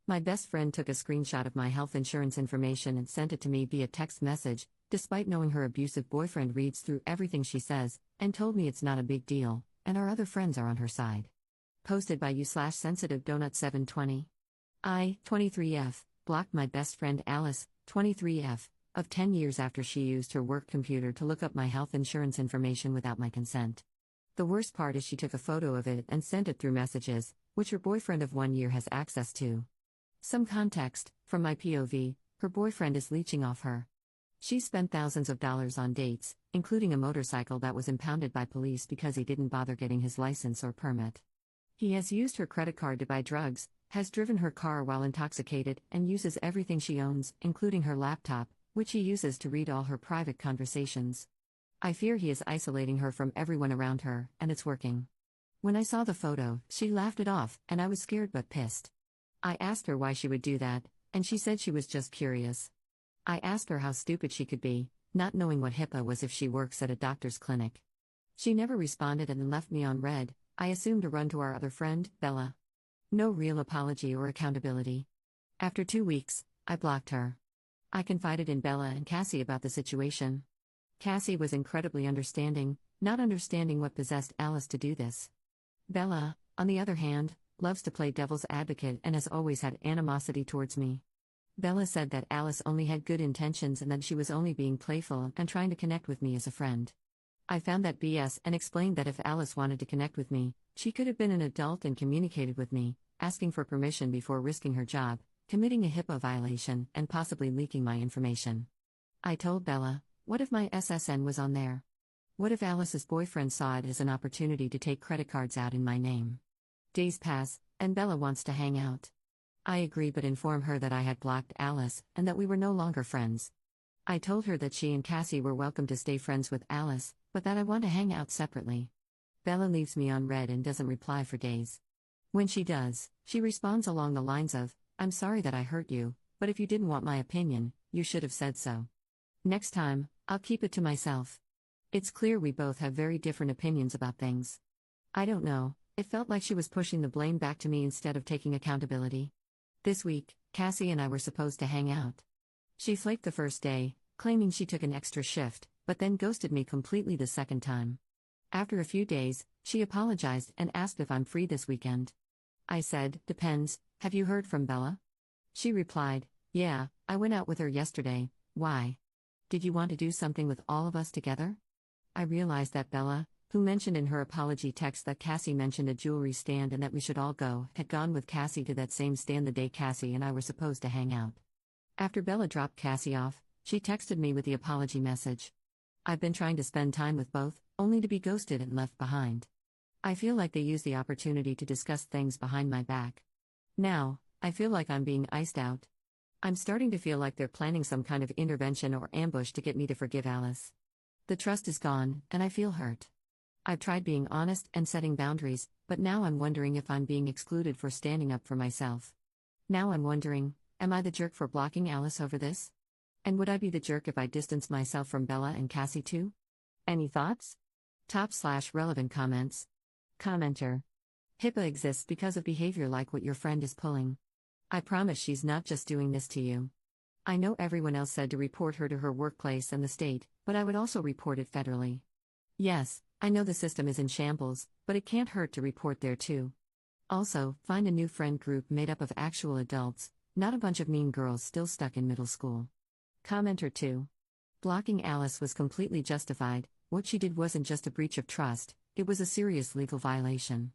My best friend took a screenshot of my health insurance information and sent it to me via text message, despite knowing her abusive boyfriend reads through everything she says, and told me it's not a big deal, and our other friends are on her side. Posted by you/sensitive donut 720. I, 23F, blocked my best friend Alice, 23F, of 10 years after she used her work computer to look up my health insurance information without my consent. The worst part is she took a photo of it and sent it through messages, which her boyfriend of 1 year has access to. Some context: from my POV, her boyfriend is leeching off her. She spent thousands of dollars on dates, including a motorcycle that was impounded by police because he didn't bother getting his license or permit. He has used her credit card to buy drugs, has driven her car while intoxicated, and uses everything she owns, including her laptop, which he uses to read all her private conversations. I fear he is isolating her from everyone around her, and it's working. When I saw the photo, she laughed it off, and I was scared but pissed. I asked her why she would do that, and she said she was just curious. I asked her how stupid she could be, not knowing what HIPAA was if she works at a doctor's clinic. She never responded and then left me on red. I assumed to run to our other friend, Bella. No real apology or accountability. After 2 weeks, I blocked her. I confided in Bella and Cassie about the situation. Cassie was incredibly understanding, not understanding what possessed Alice to do this. Bella, on the other hand, loves to play devil's advocate and has always had animosity towards me. Bella said that Alice only had good intentions and that she was only being playful and trying to connect with me as a friend. I found that BS and explained that if Alice wanted to connect with me, she could have been an adult and communicated with me, asking for permission before risking her job, committing a HIPAA violation, and possibly leaking my information. I told Bella, what if my SSN was on there? What if Alice's boyfriend saw it as an opportunity to take credit cards out in my name? Days pass, and Bella wants to hang out. I agree but inform her that I had blocked Alice and that we were no longer friends. I told her that she and Cassie were welcome to stay friends with Alice, but that I want to hang out separately. Bella leaves me on red and doesn't reply for days. When she does, she responds along the lines of, I'm sorry that I hurt you, but if you didn't want my opinion, you should have said so. Next time, I'll keep it to myself. It's clear we both have very different opinions about things. I don't know, it felt like she was pushing the blame back to me instead of taking accountability. This week, Cassie and I were supposed to hang out. She flaked the first day, claiming she took an extra shift, but then ghosted me completely the second time. After a few days, she apologized and asked if I'm free this weekend. I said, depends, have you heard from Bella? She replied, yeah, I went out with her yesterday. Why? Did you want to do something with all of us together? I realized that Bella, who mentioned in her apology text that Cassie mentioned a jewelry stand and that we should all go, had gone with Cassie to that same stand the day Cassie and I were supposed to hang out. After Bella dropped Cassie off, she texted me with the apology message. I've been trying to spend time with both, only to be ghosted and left behind. I feel like they used the opportunity to discuss things behind my back. Now, I feel like I'm being iced out. I'm starting to feel like they're planning some kind of intervention or ambush to get me to forgive Alice. The trust is gone, and I feel hurt. I've tried being honest and setting boundaries, but now I'm wondering if I'm being excluded for standing up for myself. Now I'm wondering, am I the jerk for blocking Alice over this? And would I be the jerk if I distance myself from Bella and Cassie too? Any thoughts? Top/relevant comments. Commenter. HIPAA exists because of behavior like what your friend is pulling. I promise she's not just doing this to you. I know everyone else said to report her to her workplace and the state, but I would also report it federally. Yes, I know the system is in shambles, but it can't hurt to report there too. Also, find a new friend group made up of actual adults, not a bunch of mean girls still stuck in middle school. Commenter 2. Blocking Alice was completely justified. What she did wasn't just a breach of trust, it was a serious legal violation.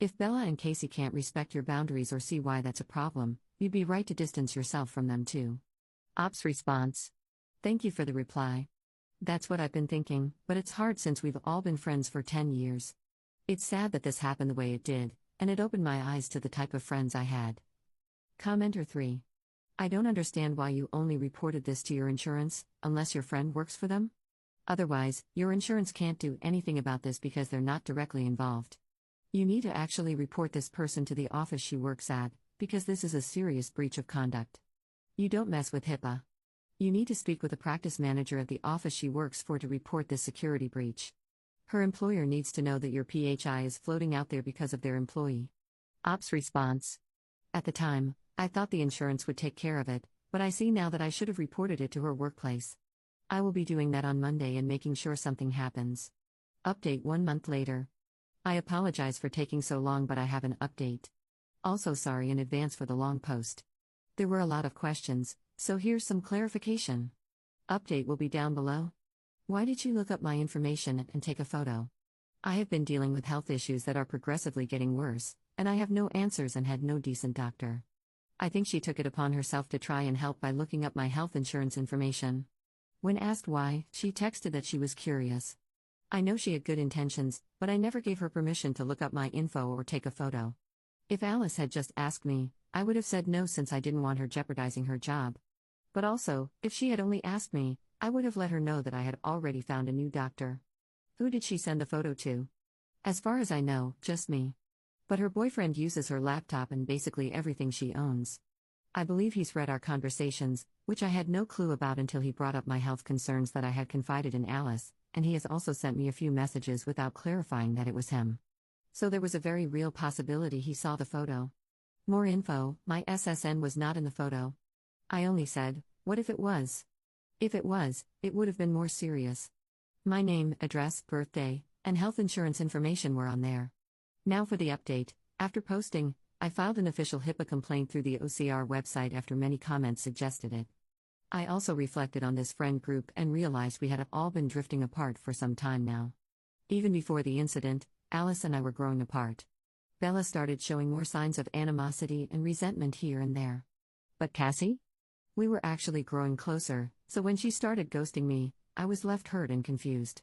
If Bella and Casey can't respect your boundaries or see why that's a problem, you'd be right to distance yourself from them too. Ops response. Thank you for the reply. That's what I've been thinking, but it's hard since we've all been friends for 10 years. It's sad that this happened the way it did, and it opened my eyes to the type of friends I had. Commenter 3. I don't understand why you only reported this to your insurance, unless your friend works for them? Otherwise, your insurance can't do anything about this because they're not directly involved. You need to actually report this person to the office she works at, because this is a serious breach of conduct. You don't mess with HIPAA. You need to speak with the practice manager at the office she works for to report this security breach. Her employer needs to know that your PHI is floating out there because of their employee. Ops response. At the time, I thought the insurance would take care of it, but I see now that I should have reported it to her workplace. I will be doing that on Monday and making sure something happens. Update 1 month later. I apologize for taking so long, but I have an update. Also, sorry in advance for the long post. There were a lot of questions, so here's some clarification. Update will be down below. Why did she look up my information and take a photo? I have been dealing with health issues that are progressively getting worse, and I have no answers and had no decent doctor. I think she took it upon herself to try and help by looking up my health insurance information. When asked why, she texted that she was curious. I know she had good intentions, but I never gave her permission to look up my info or take a photo. If Alice had just asked me, I would have said no since I didn't want her jeopardizing her job. But also, if she had only asked me, I would have let her know that I had already found a new doctor. Who did she send the photo to? As far as I know, just me. But her boyfriend uses her laptop and basically everything she owns. I believe he's read our conversations, which I had no clue about until he brought up my health concerns that I had confided in Alice, and he has also sent me a few messages without clarifying that it was him. So there was a very real possibility he saw the photo. More info: my SSN was not in the photo. I only said, what if it was? If it was, it would have been more serious. My name, address, birthday, and health insurance information were on there. Now for the update. After posting, I filed an official HIPAA complaint through the OCR website after many comments suggested it. I also reflected on this friend group and realized we had all been drifting apart for some time now. Even before the incident, Alice and I were growing apart. Bella started showing more signs of animosity and resentment here and there. But Cassie? We were actually growing closer, so when she started ghosting me, I was left hurt and confused.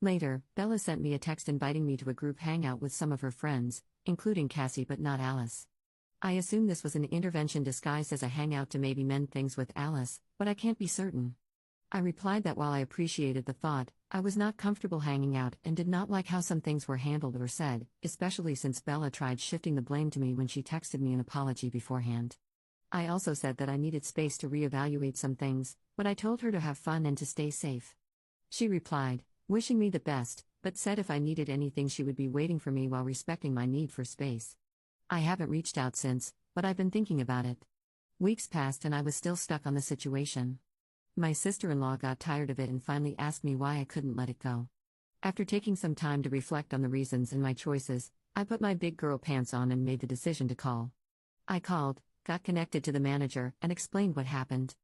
Later, Bella sent me a text inviting me to a group hangout with some of her friends, including Cassie but not Alice. I assume this was an intervention disguised as a hangout to maybe mend things with Alice, but I can't be certain. I replied that while I appreciated the thought, I was not comfortable hanging out and did not like how some things were handled or said, especially since Bella tried shifting the blame to me when she texted me an apology beforehand. I also said that I needed space to reevaluate some things, but I told her to have fun and to stay safe. She replied, wishing me the best, but said if I needed anything she would be waiting for me while respecting my need for space. I haven't reached out since, but I've been thinking about it. Weeks passed and I was still stuck on the situation. My sister-in-law got tired of it and finally asked me why I couldn't let it go. After taking some time to reflect on the reasons and my choices, I put my big girl pants on and made the decision to call. I called, got connected to the manager, and explained what happened.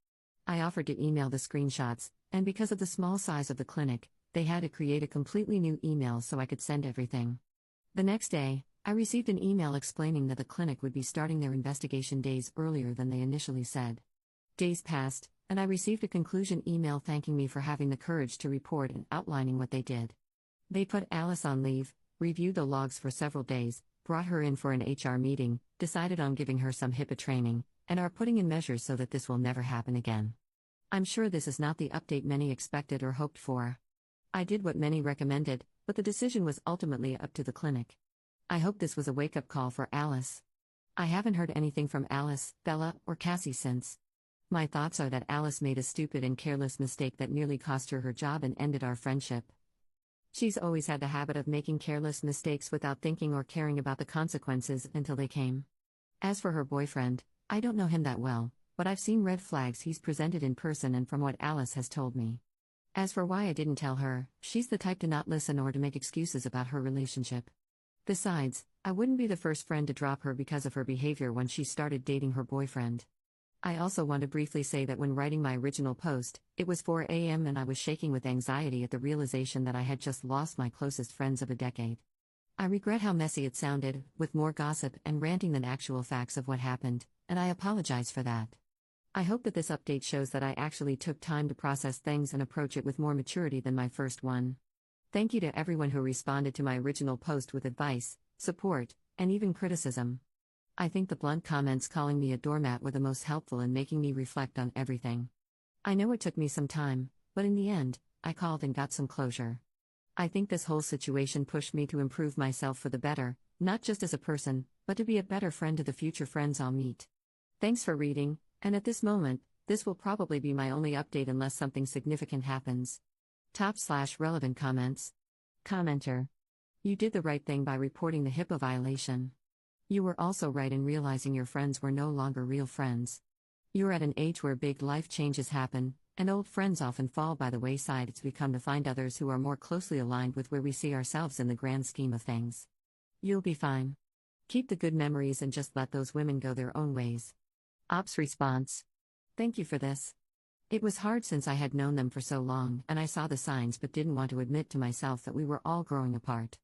I offered to email the screenshots, and because of the small size of the clinic, they had to create a completely new email so I could send everything. The next day, I received an email explaining that the clinic would be starting their investigation days earlier than they initially said. Days passed, and I received a conclusion email thanking me for having the courage to report and outlining what they did. They put Alice on leave, reviewed the logs for several days, brought her in for an HR meeting, decided on giving her some HIPAA training, and are putting in measures so that this will never happen again. I'm sure this is not the update many expected or hoped for. I did what many recommended, but the decision was ultimately up to the clinic. I hope this was a wake-up call for Alice. I haven't heard anything from Alice, Bella, or Cassie since. My thoughts are that Alice made a stupid and careless mistake that nearly cost her her job and ended our friendship. She's always had the habit of making careless mistakes without thinking or caring about the consequences until they came. As for her boyfriend, I don't know him that well, but I've seen red flags he's presented in person and from what Alice has told me. As for why I didn't tell her, she's the type to not listen or to make excuses about her relationship. Besides, I wouldn't be the first friend to drop her because of her behavior when she started dating her boyfriend. I also want to briefly say that when writing my original post, it was 4 a.m. and I was shaking with anxiety at the realization that I had just lost my closest friends of a decade. I regret how messy it sounded, with more gossip and ranting than actual facts of what happened, and I apologize for that. I hope that this update shows that I actually took time to process things and approach it with more maturity than my first one. Thank you to everyone who responded to my original post with advice, support, and even criticism. I think the blunt comments calling me a doormat were the most helpful in making me reflect on everything. I know it took me some time, but in the end, I called and got some closure. I think this whole situation pushed me to improve myself for the better, not just as a person, but to be a better friend to the future friends I'll meet. Thanks for reading, and at this moment, this will probably be my only update unless something significant happens. Top/relevant comments. Commenter. You did the right thing by reporting the HIPAA violation. You were also right in realizing your friends were no longer real friends. You're at an age where big life changes happen, and old friends often fall by the wayside. It's become to find others who are more closely aligned with where we see ourselves in the grand scheme of things. You'll be fine. Keep the good memories and just let those women go their own ways. Ops response. Thank you for this. It was hard since I had known them for so long and I saw the signs but didn't want to admit to myself that we were all growing apart.